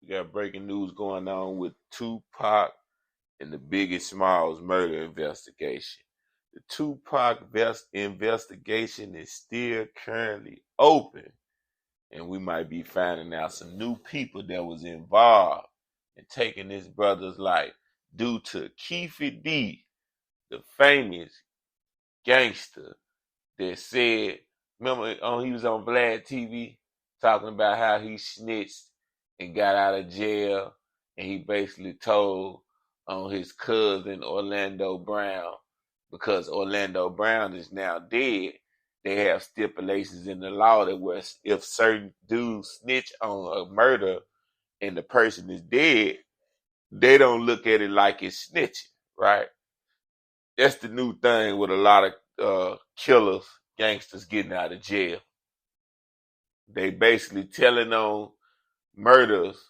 We got breaking news going on with Tupac and the Biggie Smalls murder investigation. The Tupac investigation is still currently open, and we might be finding out some new people that was involved in taking this brother's life due to Keefe D, the famous gangster that said, remember he was on Vlad TV talking about how he snitched and got out of jail, and he basically told on his cousin Orlando Brown, because Orlando Brown is now dead. They have stipulations in the law that where if certain dudes snitch on a murder and the person is dead, they don't look at it like it's snitching, right? That's the new thing with a lot of killers, gangsters getting out of jail. They basically telling on murders,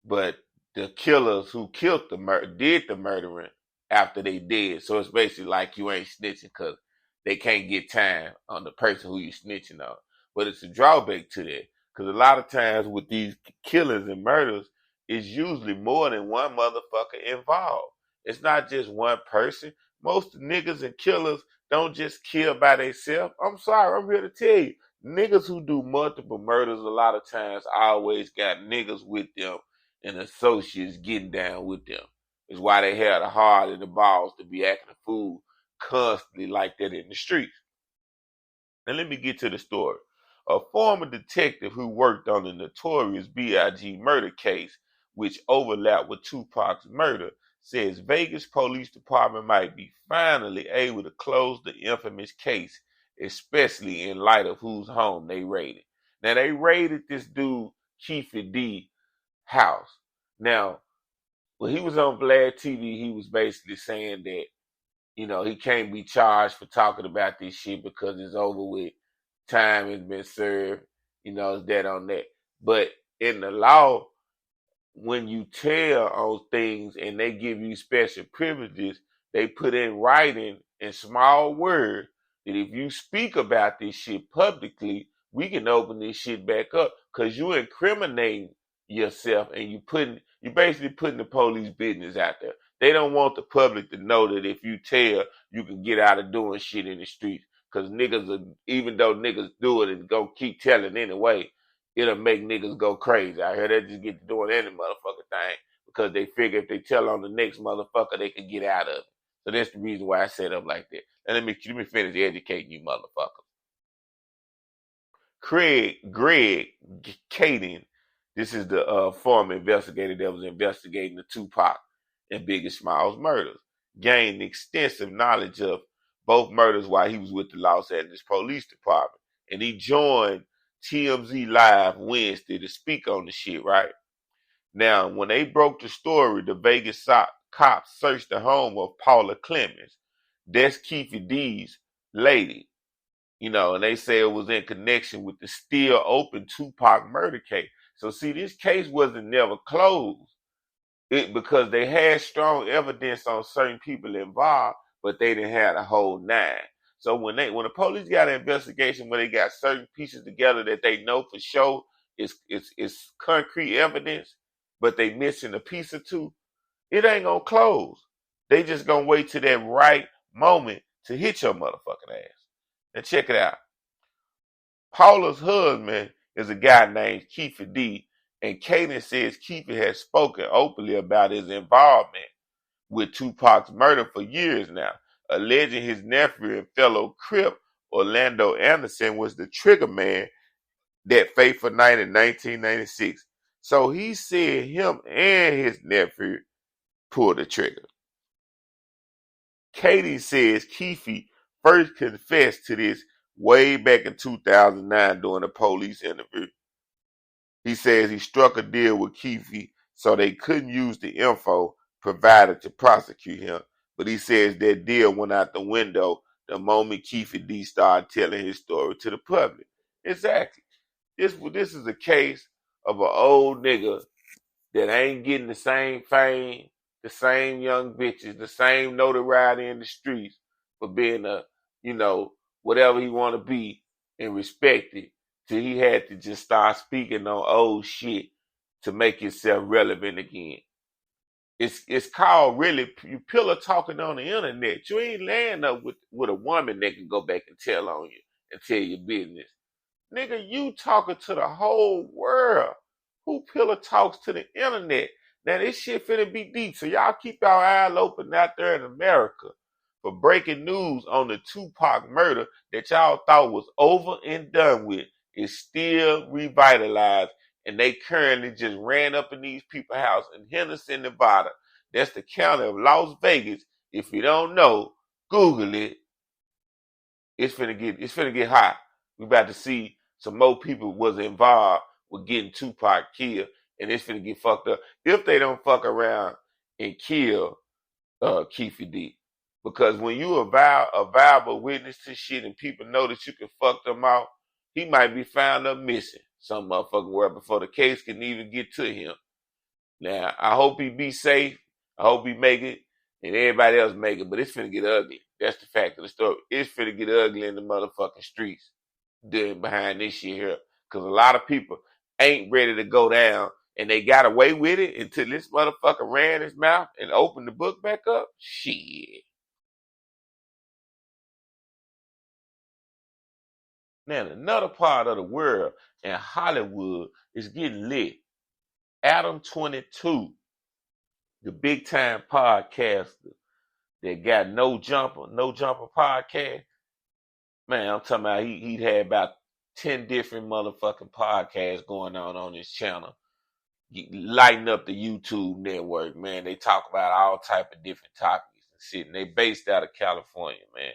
but the killers who killed did the murdering after they did. So it's basically like you ain't snitching because they can't get time on the person who you snitching on. But it's a drawback to that, because a lot of times with these killings and murders, it's usually more than one motherfucker involved. It's not just one person. Most niggas and killers don't just kill by themselves. I'm sorry, I'm here to tell you. Niggas who do multiple murders a lot of times always got niggas with them and associates getting down with them. It's why they have the heart and the balls to be acting a fool constantly like that in the streets. Now let me get to the story. A former detective who worked on the notorious B.I.G. murder case, which overlapped with Tupac's murder, says Vegas Police Department might be finally able to close the infamous case, especially in light of whose home they raided. Now they raided this dude, Keefe D, house. Now, when he was on Vlad TV, he was basically saying that, he can't be charged for talking about this shit because it's over with. Time has been served, it's that on that. But in the law, when you tell on things and they give you special privileges, they put in writing in small words that if you speak about this shit publicly, we can open this shit back up, because you incriminating yourself and you basically putting the police business out there. They don't want the public to know that if you tell, you can get out of doing shit in the streets. Because even though niggas do it and go keep telling anyway, it'll make niggas go crazy out here. They just get to doing any motherfucking thing because they figure if they tell on the next motherfucker, they can get out of it. So that's the reason why I set up like that. And let me finish educating you motherfuckers. Greg Kading, this is the former investigator that was investigating the Tupac and Biggie Smalls murders, gained extensive knowledge of both murders while he was with the Los Angeles Police Department. And he joined TMZ Live Wednesday to speak on the shit, right? Now, when they broke the story, the Vegas cops searched the home of Paula Clemens. That's Keefe D's lady. And they say it was in connection with the still open Tupac murder case. So see, this case wasn't never closed. Because they had strong evidence on certain people involved, but they didn't have the whole nine. So when the police got an investigation where they got certain pieces together that they know for sure is concrete evidence, but they missing a piece or two, it ain't gonna close. They just gonna wait till that right moment to hit your motherfucking ass. Now check it out. Paula's husband is a guy named Keefe D, and Kaden says Keefe has spoken openly about his involvement with Tupac's murder for years now, alleging his nephew and fellow Crip Orlando Anderson was the trigger man that fateful night in 1996. So he said him and his nephew pulled the trigger. Katie says Keefe first confessed to this way back in 2009 during a police interview. He says he struck a deal with Keefe so they couldn't use the info provided to prosecute him. But he says that deal went out the window the moment Keefe D started telling his story to the public. Exactly. This is a case of an old nigga that ain't getting the same fame, the same young bitches, the same notoriety in the streets for being whatever he want to be and respected, till he had to just start speaking on old shit to make yourself relevant again. It's called really you pillow talking on the internet. You ain't laying up with a woman that can go back and tell on you and tell your business. Nigga, you talking to the whole world. Who pillow talks to the internet? Now this shit finna be deep. So y'all keep y'all eyes open out there in America for breaking news on the Tupac murder that y'all thought was over and done with. Is still revitalized. And they currently just ran up in these people's house in Henderson, Nevada. That's the county of Las Vegas. If you don't know, Google it. It's finna get hot. We about to see some more people was involved with getting Tupac killed, and it's finna get fucked up. If they don't fuck around and kill Keefy D. Because when you a viable witness to shit and people know that you can fuck them out, he might be found up missing some motherfucking word before the case can even get to him. Now, I hope he be safe. I hope he make it and everybody else make it, but it's finna get ugly. That's the fact of the story. It's finna get ugly in the motherfucking streets behind this shit here. Because a lot of people ain't ready to go down and they got away with it until this motherfucker ran his mouth and opened the book back up. Shit. Now, another part of the world in Hollywood is getting lit. Adam 22, the big time podcaster that got No Jumper podcast. Man, I'm talking about he'd had about 10 different motherfucking podcasts going on his channel. Lighting up the YouTube network, man. They talk about all type of different topics and shit. And they based out of California, man.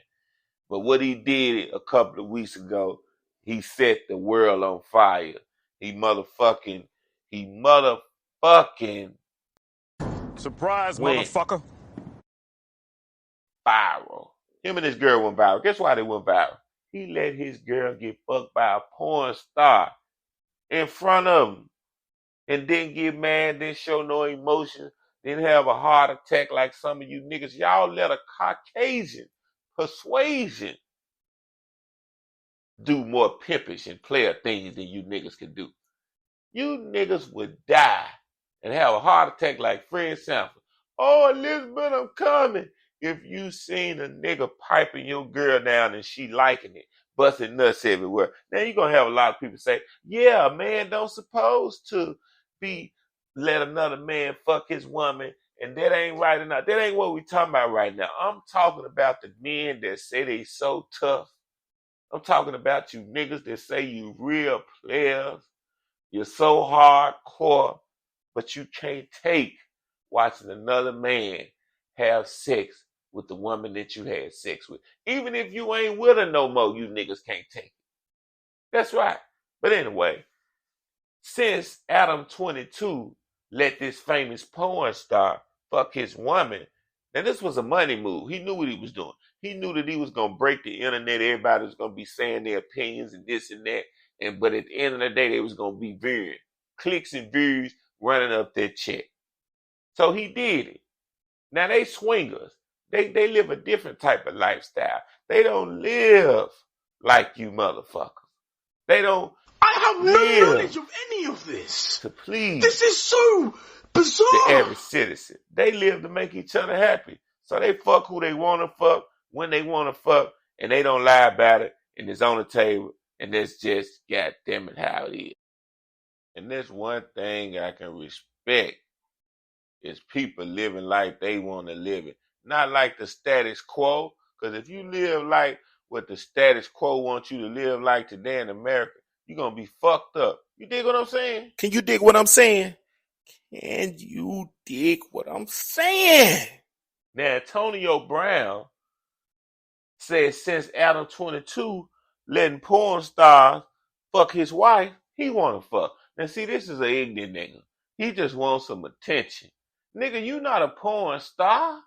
But what he did a couple of weeks ago, he set the world on fire. He motherfucking surprise, went motherfucker. viral. Him and his girl went viral. Guess why they went viral? He let his girl get fucked by a porn star in front of him and didn't get mad, didn't show no emotion, didn't have a heart attack like some of you niggas. Y'all let a Caucasian persuasion do more pimpish and player things than you niggas can do. You niggas would die and have a heart attack like Fred Sanford. Oh, Elizabeth, I'm coming. If you seen a nigga piping your girl down and she liking it, busting nuts everywhere. Now you're going to have a lot of people say, yeah, a man don't suppose to be let another man fuck his woman, and that ain't right enough. That ain't what we talking about right now. I'm talking about the men that say they so tough. I'm talking about you niggas that say you real players. You're so hardcore, but you can't take watching another man have sex with the woman that you had sex with. Even if you ain't with her no more, you niggas can't take it. That's right. But anyway, since Adam 22 let this famous porn star fuck his woman, now this was a money move. He knew what he was doing. He knew that he was going to break the internet. Everybody was going to be saying their opinions and this and that. But at the end of the day, they was going to be viewing. Clicks and views running up their check. So he did it. Now they swingers. They live a different type of lifestyle. They don't live like you motherfuckers. They don't I have no knowledge of any of this. To please. This is so bizarre. The average citizen. They live to make each other happy. So they fuck who they want to fuck, when they want to fuck, and they don't lie about it, and it's on the table, and that's just goddamn it how it is. And there's one thing I can respect is people living like they want to live it. Not like the status quo, because if you live like what the status quo wants you to live like today in America, you're going to be fucked up. You dig what I'm saying? Can you dig what I'm saying? Can you dig what I'm saying? Now, Antonio Brown said since Adam 22 letting porn stars fuck his wife, he want to fuck. Now, see, this is an ignorant nigga. He just wants some attention. Nigga, you not a porn star.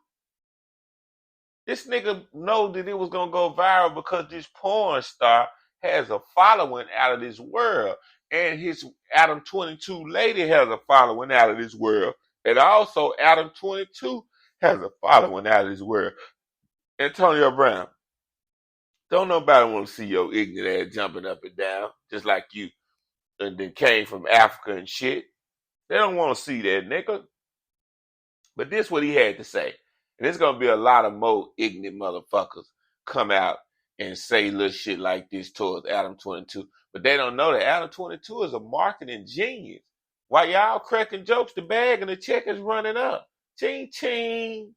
This nigga know that it was going to go viral because this porn star has a following out of this world. And his Adam 22 lady has a following out of this world. And also Adam 22 has a following out of this world. Antonio Brown, don't nobody want to see your ignorant ass jumping up and down just like you and then came from Africa and shit. They don't want to see that, nigga. But this what he had to say. And there's going to be a lot of more ignorant motherfuckers come out and say little shit like this towards Adam 22. But they don't know that Adam 22 is a marketing genius. While y'all cracking jokes, the bag and the check is running up. Ching, ching.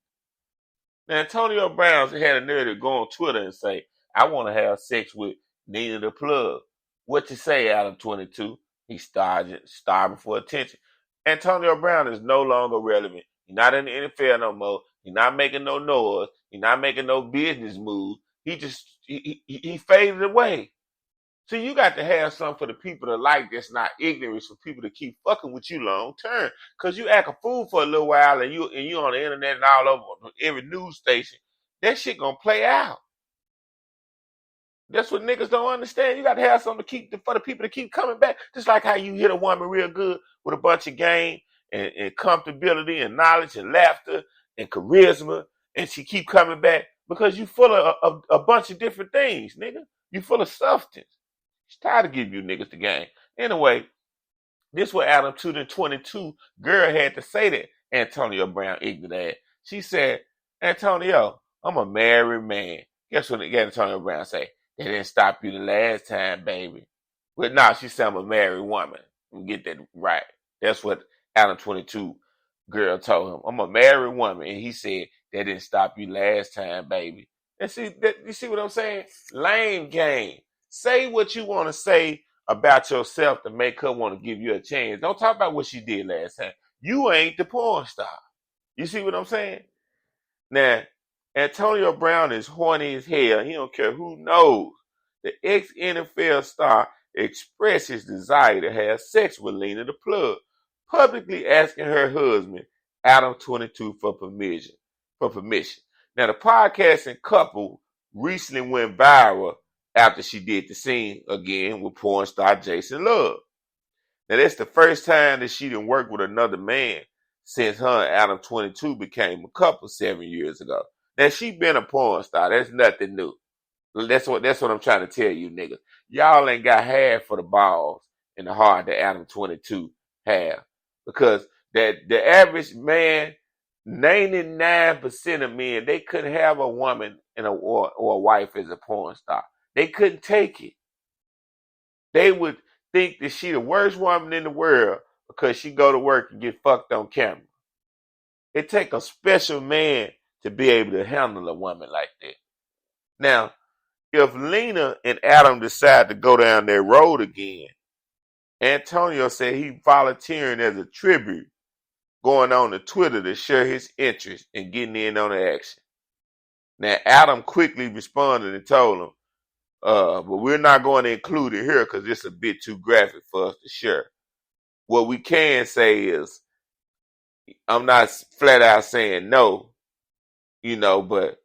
Now, Antonio Brown had a nerve to go on Twitter and say, I want to have sex with Nina the Plug. What you say, Adam 22? He's starving for attention. Antonio Brown is no longer relevant. He's not in the NFL no more. He's not making no noise. He's not making no business moves. He faded away. So you got to have something for the people to like that's not ignorance, for people to keep fucking with you long term. Cause you act a fool for a little while and you on the internet and all over every news station. That shit gonna play out. That's what niggas don't understand. You got to have something to keep for the people to keep coming back. Just like how you hit a woman real good with a bunch of game and comfortability and knowledge and laughter and charisma, and she keep coming back because you full of a bunch of different things, nigga. You full of substance. She's tired of giving you niggas the game. Anyway, this what Adam 22 girl had to say to Antonio Brown ignorant ass. She said, Antonio, I'm a married man. Guess what Antonio Brown say? They didn't stop you the last time, baby. But now she said I'm a married woman. Let me get that right. That's what Adam 22 girl told him. I'm a married woman. And he said, they didn't stop you last time, baby. And you see what I'm saying? Lame game. Say what you want to say about yourself to make her want to give you a chance. Don't talk about what she did last time. You ain't the porn star. You see what I'm saying? Now, Antonio Brown is horny as hell. He don't care who knows. The ex-NFL star expressed his desire to have sex with Lena the Plug, publicly asking her husband, Adam 22, for permission. Now, the podcasting couple recently went viral after she did the scene again with porn star Jason Love. Now, that's the first time that she didn't work with another man since her and Adam 22 became a couple 7 years ago. Now, she been a porn star. That's nothing new. That's what I'm trying to tell you, niggas. Y'all ain't got half for the balls and the heart that Adam 22 have. Because the average man, 99% of men, they couldn't have a woman or a wife as a porn star. They couldn't take it. They would think that she the worst woman in the world because she go to work and get fucked on camera. It take a special man to be able to handle a woman like that. Now, if Lena and Adam decide to go down that road again, Antonio said he volunteering as a tribute, going on to Twitter to share his interest in getting in on the action. Now, Adam quickly responded and told him, but we're not going to include it here because it's a bit too graphic for us to share. What we can say is, I'm not flat out saying no, but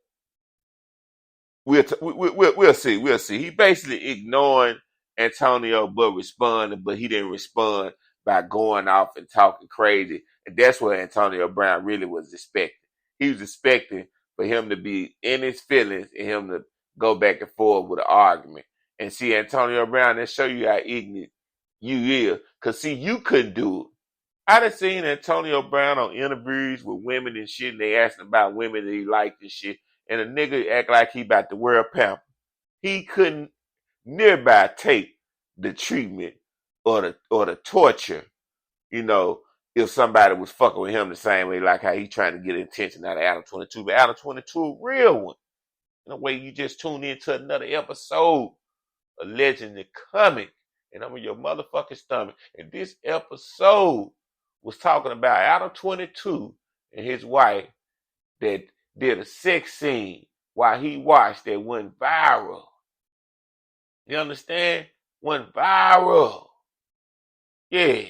we'll see. We'll see. He basically ignoring Antonio but responding, but he didn't respond by going off and talking crazy. And that's what Antonio Brown really was expecting. He was expecting for him to be in his feelings and him to go back and forth with an argument. And see, Antonio Brown, that show you how ignorant you is. Because, see, you couldn't do it. I done seen Antonio Brown on interviews with women and shit, and they asking about women that he liked and shit, and a nigga act like he about to wear a pamper. He couldn't nearby take the treatment or the torture, if somebody was fucking with him the same way, like how he trying to get attention out of Adam 22. But Adam 22, a real one. In a way, you just tune into another episode of Legend and Comic, and I'm in your motherfucking stomach. And this episode was talking about Adam 22 and his wife that did a sex scene while he watched that went viral. You understand? Went viral. Yeah.